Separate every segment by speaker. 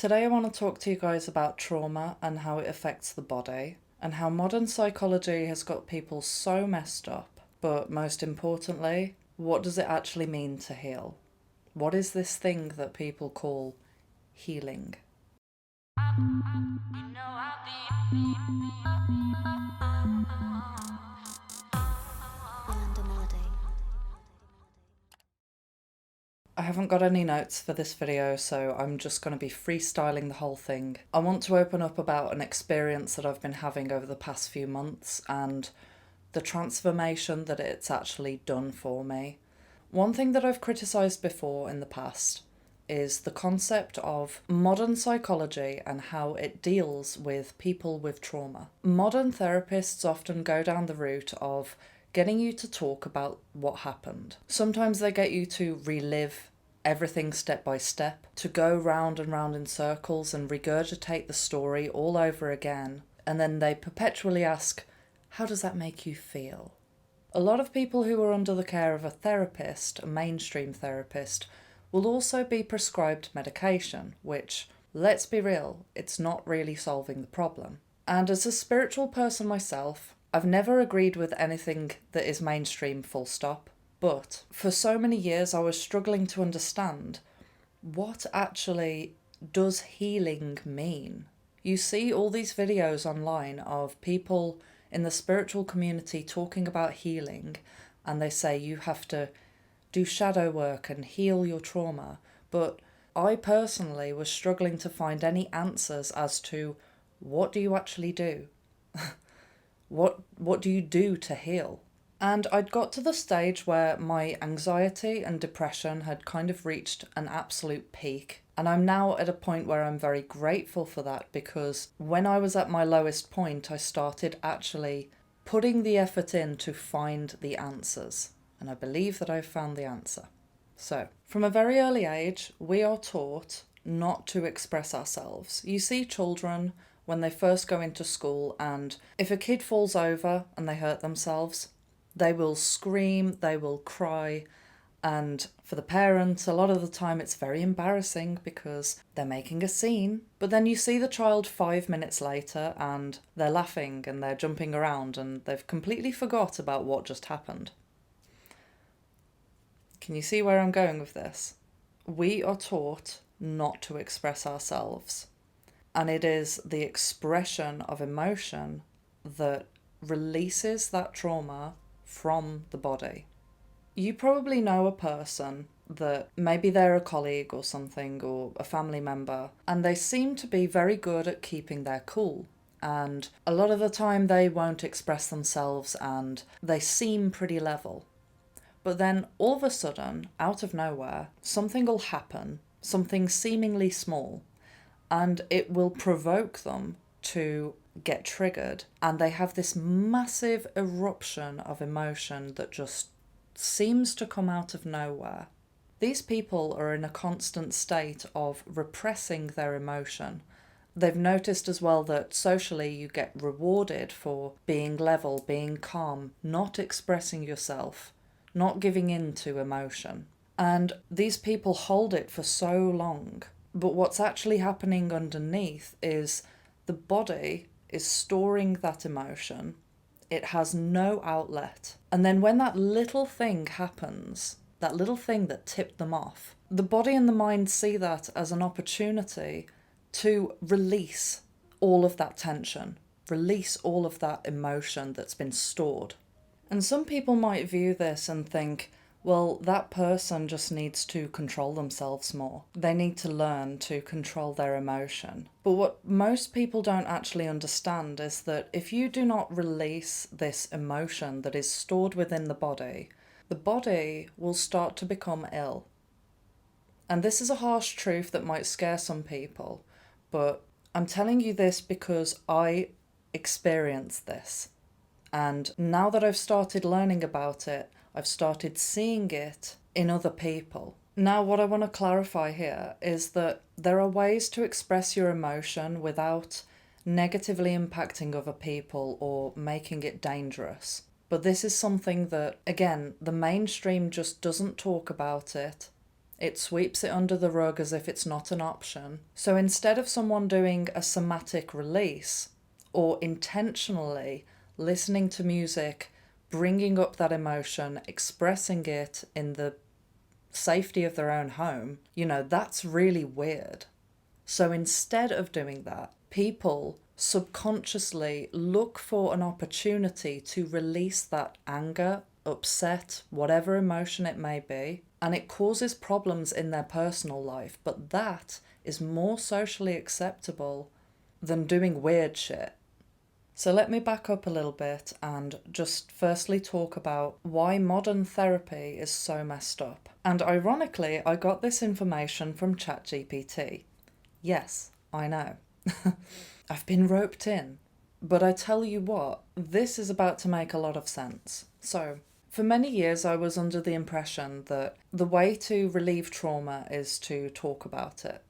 Speaker 1: Today I want to talk to you guys about trauma and how it affects the body, and how modern psychology has got people so messed up. But most importantly, what does it actually mean to heal? What is this thing that people call healing? I haven't got any notes for this video, so I'm just going to be freestyling the whole thing. I want to open up about an experience that I've been having over the past few months and the transformation that it's actually done for me. One thing that I've criticised before in the past is the concept of modern psychology and how it deals with people with trauma. Modern therapists often go down the route of getting you to talk about what happened. Sometimes they get you to relive everything step by step, to go round and round in circles and regurgitate the story all over again. And then they perpetually ask, how does that make you feel? A lot of people who are under the care of a therapist, a mainstream therapist, will also be prescribed medication, which, let's be real, it's not really solving the problem. And as a spiritual person myself, I've never agreed with anything that is mainstream, full stop. But for so many years I was struggling to understand, what actually does healing mean? You see all these videos online of people in the spiritual community talking about healing, and they say you have to do shadow work and heal your trauma. But I personally was struggling to find any answers as to, what do you actually do? What do you do to heal? And I'd got to the stage where my anxiety and depression had kind of reached an absolute peak. And I'm now at a point where I'm very grateful for that, because when I was at my lowest point, I started actually putting the effort in to find the answers. And I believe that I've found the answer. So, from a very early age, we are taught not to express ourselves. You see children when they first go into school, and if a kid falls over and they hurt themselves, they will scream, they will cry, and for the parents, a lot of the time it's very embarrassing because they're making a scene. But then you see the child 5 minutes later and they're laughing and they're jumping around and they've completely forgot about what just happened. Can you see where I'm going with this? We are taught not to express ourselves. And it is the expression of emotion that releases that trauma from the body. You probably know a person that maybe they're a colleague or something, or a family member, and they seem to be very good at keeping their cool. And a lot of the time they won't express themselves and they seem pretty level. But then all of a sudden, out of nowhere, something will happen, something seemingly small, and it will provoke them to get triggered, and they have this massive eruption of emotion that just seems to come out of nowhere. These people are in a constant state of repressing their emotion. They've noticed as well that socially you get rewarded for being level, being calm, not expressing yourself, not giving in to emotion. And these people hold it for so long. But what's actually happening underneath is the body is storing that emotion. It has no outlet. And then when that little thing happens, that little thing that tipped them off, the body and the mind see that as an opportunity to release all of that tension, release all of that emotion that's been stored. And some people might view this and think, well, that person just needs to control themselves more. They need to learn to control their emotion. But what most people don't actually understand is that if you do not release this emotion that is stored within the body will start to become ill. And this is a harsh truth that might scare some people, but I'm telling you this because I experienced this. And now that I've started learning about it, I've started seeing it in other people. Now, what I want to clarify here is that there are ways to express your emotion without negatively impacting other people or making it dangerous. But this is something that, again, the mainstream just doesn't talk about it. It sweeps it under the rug as if it's not an option. So instead of someone doing a somatic release or intentionally listening to music, bringing up that emotion, expressing it in the safety of their own home, that's really weird. So instead of doing that, people subconsciously look for an opportunity to release that anger, upset, whatever emotion it may be, and it causes problems in their personal life. But that is more socially acceptable than doing weird shit. So let me back up a little bit and just firstly talk about why modern therapy is so messed up. And ironically, I got this information from ChatGPT. Yes, I know. I've been roped in. But I tell you what, this is about to make a lot of sense. So, for many years I was under the impression that the way to relieve trauma is to talk about it.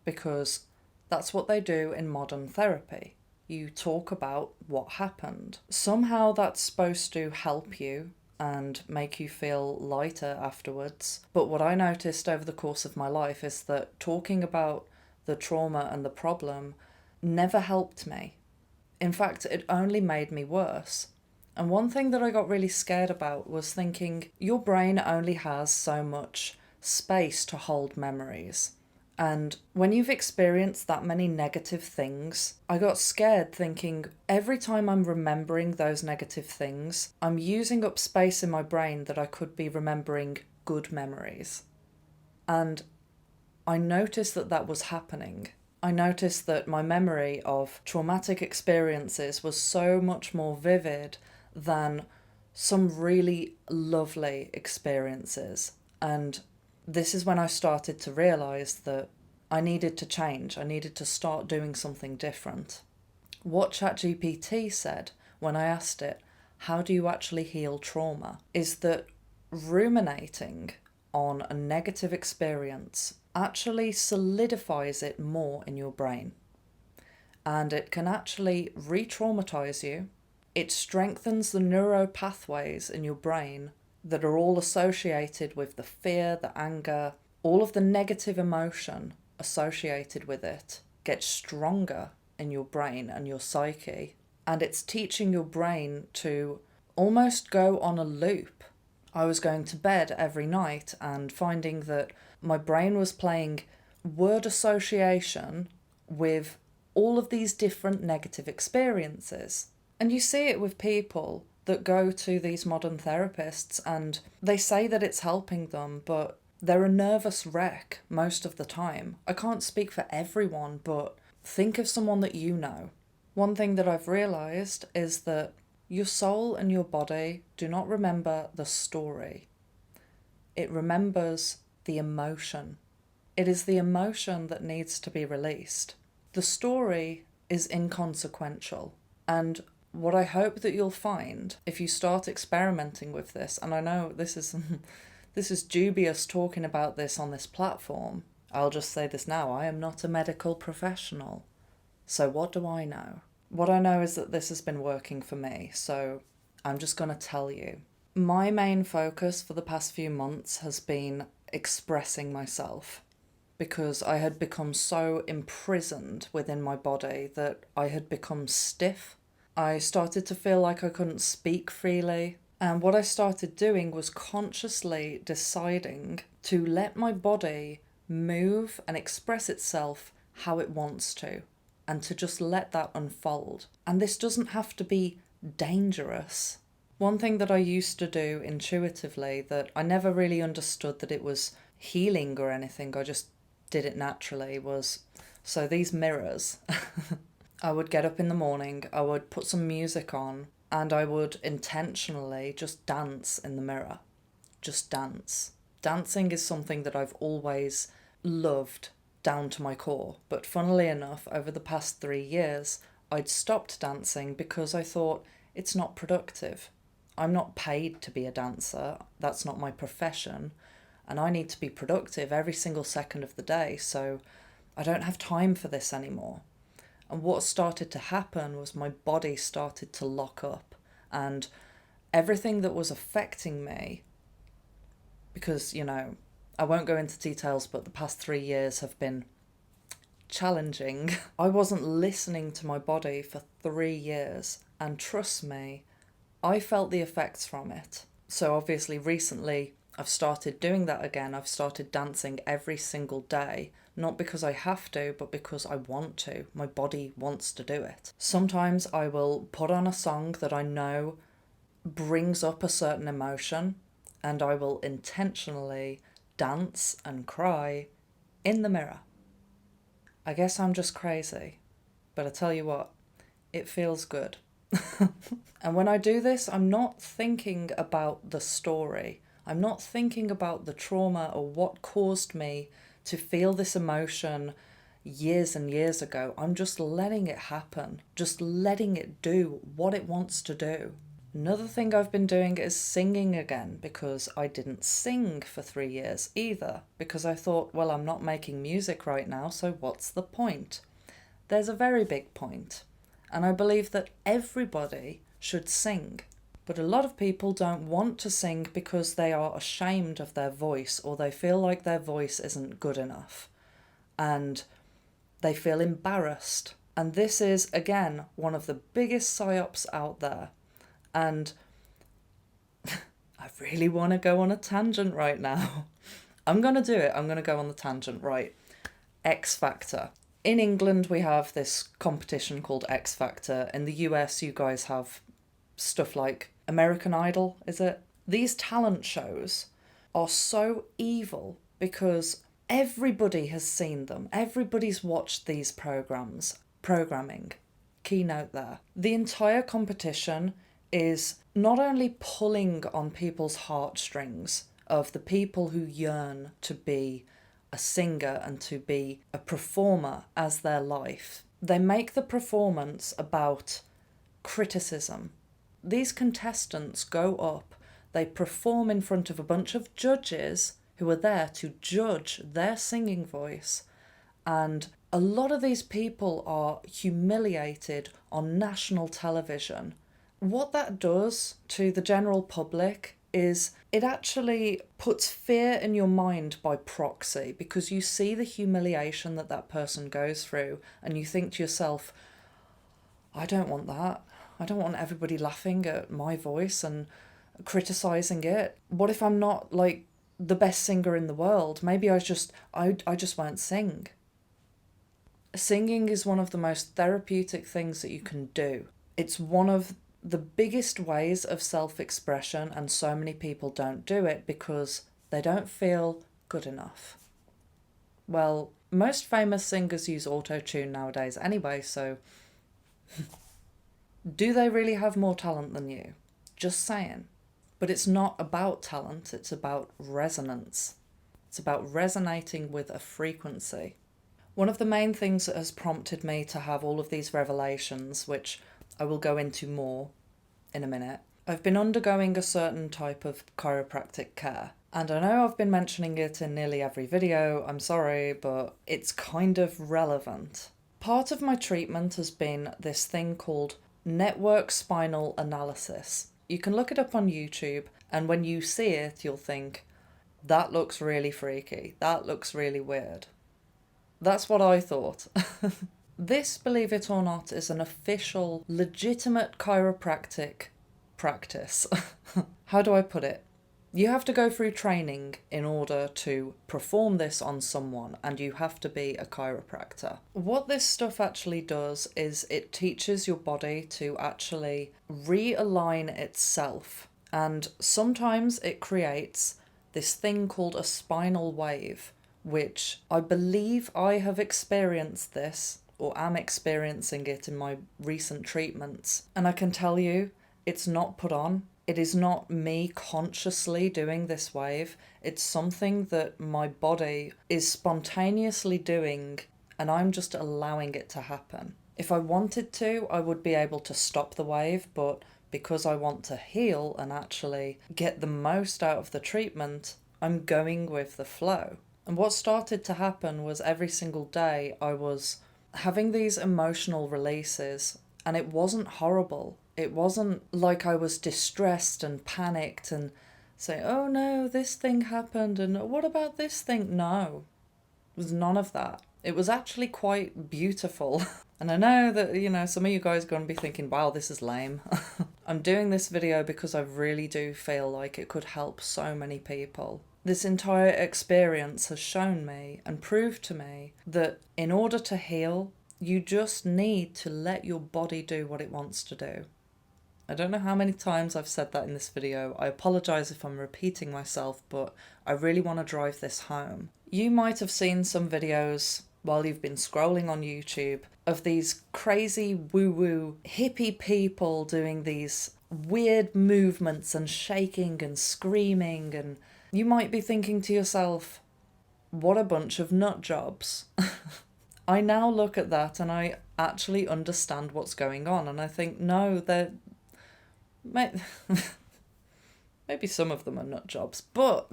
Speaker 1: Because that's what they do in modern therapy. You talk about what happened. Somehow that's supposed to help you and make you feel lighter afterwards. But what I noticed over the course of my life is that talking about the trauma and the problem never helped me. In fact, it only made me worse. And one thing that I got really scared about was thinking your brain only has so much space to hold memories. And when you've experienced that many negative things, I got scared thinking every time I'm remembering those negative things, I'm using up space in my brain that I could be remembering good memories. And I noticed that was happening. I noticed that my memory of traumatic experiences was so much more vivid than some really lovely experiences. And this is when I started to realise that I needed to change. I needed to start doing something different. What ChatGPT said when I asked it, how do you actually heal trauma, is that ruminating on a negative experience actually solidifies it more in your brain. And it can actually re-traumatize you. It strengthens the neural pathways in your brain that are all associated with the fear, the anger, all of the negative emotion associated with it gets stronger in your brain and your psyche. And it's teaching your brain to almost go on a loop. I was going to bed every night and finding that my brain was playing word association with all of these different negative experiences. And you see it with people that go to these modern therapists and they say that it's helping them, but they're a nervous wreck most of the time. I can't speak for everyone, but think of someone that you know. One thing that I've realised is that your soul and your body do not remember the story. It remembers the emotion. It is the emotion that needs to be released. The story is inconsequential. And what I hope that you'll find if you start experimenting with this, and I know this is dubious talking about this on this platform. I'll just say this now, I am not a medical professional. So what do I know? What I know is that this has been working for me, so I'm just going to tell you. My main focus for the past few months has been expressing myself because I had become so imprisoned within my body that I had become stiff. I started to feel like I couldn't speak freely. And what I started doing was consciously deciding to let my body move and express itself how it wants to, and to just let that unfold. And this doesn't have to be dangerous. One thing that I used to do intuitively that I never really understood that it was healing or anything, I just did it naturally, was, so these mirrors, I would get up in the morning, I would put some music on, and I would intentionally just dance in the mirror. Just dance. Dancing is something that I've always loved down to my core. But funnily enough, over the past 3 years, I'd stopped dancing because I thought it's not productive. I'm not paid to be a dancer. That's not my profession. And I need to be productive every single second of the day. So I don't have time for this anymore. And what started to happen was my body started to lock up, and everything that was affecting me, because, I won't go into details, but the past 3 years have been challenging. I wasn't listening to my body for 3 years, and trust me, I felt the effects from it. So obviously recently I've started doing that again. I've started dancing every single day, not because I have to, but because I want to. My body wants to do it. Sometimes I will put on a song that I know brings up a certain emotion, and I will intentionally dance and cry in the mirror. I guess I'm just crazy, but I tell you what, it feels good. And when I do this, I'm not thinking about the story. I'm not thinking about the trauma or what caused me to feel this emotion years and years ago. I'm just letting it happen, just letting it do what it wants to do. Another thing I've been doing is singing again, because I didn't sing for 3 years either, because I thought, well, I'm not making music right now, so what's the point? There's a very big point. And I believe that everybody should sing. But a lot of people don't want to sing because they are ashamed of their voice, or they feel like their voice isn't good enough. And they feel embarrassed. And this is, again, one of the biggest psyops out there. And I really want to go on a tangent right now. I'm going to do it. I'm going to go on the tangent, right? X Factor. In England, we have this competition called X Factor. In the US, you guys have stuff like American Idol, is it? These talent shows are so evil because everybody has seen them. Everybody's watched these programming. Keynote there. The entire competition is not only pulling on people's heartstrings of the people who yearn to be a singer and to be a performer as their life. They make the performance about criticism. These contestants go up, they perform in front of a bunch of judges who are there to judge their singing voice, and a lot of these people are humiliated on national television. What that does to the general public is it actually puts fear in your mind by proxy, because you see the humiliation that person goes through and you think to yourself, I don't want that. I don't want everybody laughing at my voice and criticising it. What if I'm not like the best singer in the world? Maybe I just won't sing. Singing is one of the most therapeutic things that you can do. It's one of the biggest ways of self-expression, and so many people don't do it because they don't feel good enough. Well, most famous singers use auto-tune nowadays anyway, so do they really have more talent than you? Just saying. But it's not about talent, it's about resonance. It's about resonating with a frequency. One of the main things that has prompted me to have all of these revelations, which I will go into more in a minute. I've been undergoing a certain type of chiropractic care, and I know I've been mentioning it in nearly every video, I'm sorry, but it's kind of relevant. Part of my treatment has been this thing called network spinal analysis. You can look it up on YouTube, and when you see it, you'll think, that looks really freaky, that looks really weird. That's what I thought. This, believe it or not, is an official, legitimate chiropractic practice. How do I put it? You have to go through training in order to perform this on someone, and you have to be a chiropractor. What this stuff actually does is it teaches your body to actually realign itself, and sometimes it creates this thing called a spinal wave, which I believe I have experienced this, or am experiencing it in my recent treatments. And I can tell you, it's not put on. It is not me consciously doing this wave. It's something that my body is spontaneously doing, and I'm just allowing it to happen. If I wanted to, I would be able to stop the wave, but because I want to heal and actually get the most out of the treatment, I'm going with the flow. And what started to happen was every single day I was having these emotional releases, and it wasn't horrible. It wasn't like I was distressed and panicked and say, oh no, this thing happened, and what about this thing? No, it was none of that. It was actually quite beautiful. And I know that, some of you guys are going to be thinking, wow, this is lame. I'm doing this video because I really do feel like it could help so many people. This entire experience has shown me and proved to me that in order to heal, you just need to let your body do what it wants to do. I don't know how many times I've said that in this video. I apologise if I'm repeating myself, but I really want to drive this home. You might have seen some videos while you've been scrolling on YouTube of these crazy woo-woo hippie people doing these weird movements and shaking and screaming, and you might be thinking to yourself, what a bunch of nut jobs. I now look at that and I actually understand what's going on, and I think, no, they're maybe some of them are nut jobs, but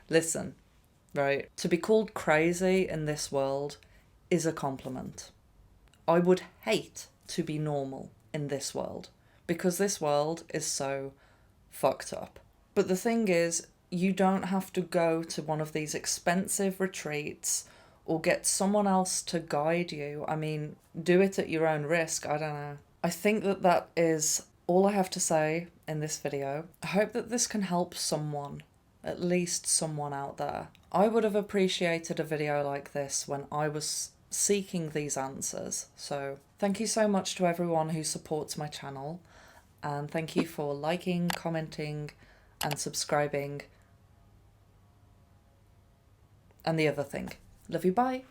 Speaker 1: listen, right? To be called crazy in this world is a compliment. I would hate to be normal in this world because this world is so fucked up. But the thing is, you don't have to go to one of these expensive retreats or get someone else to guide you. I mean, do it at your own risk. I don't know. I think that is all I have to say in this video. I hope that this can help someone, at least someone out there. I would have appreciated a video like this when I was seeking these answers. So thank you so much to everyone who supports my channel, and thank you for liking, commenting and subscribing and the other thing. Love you, bye.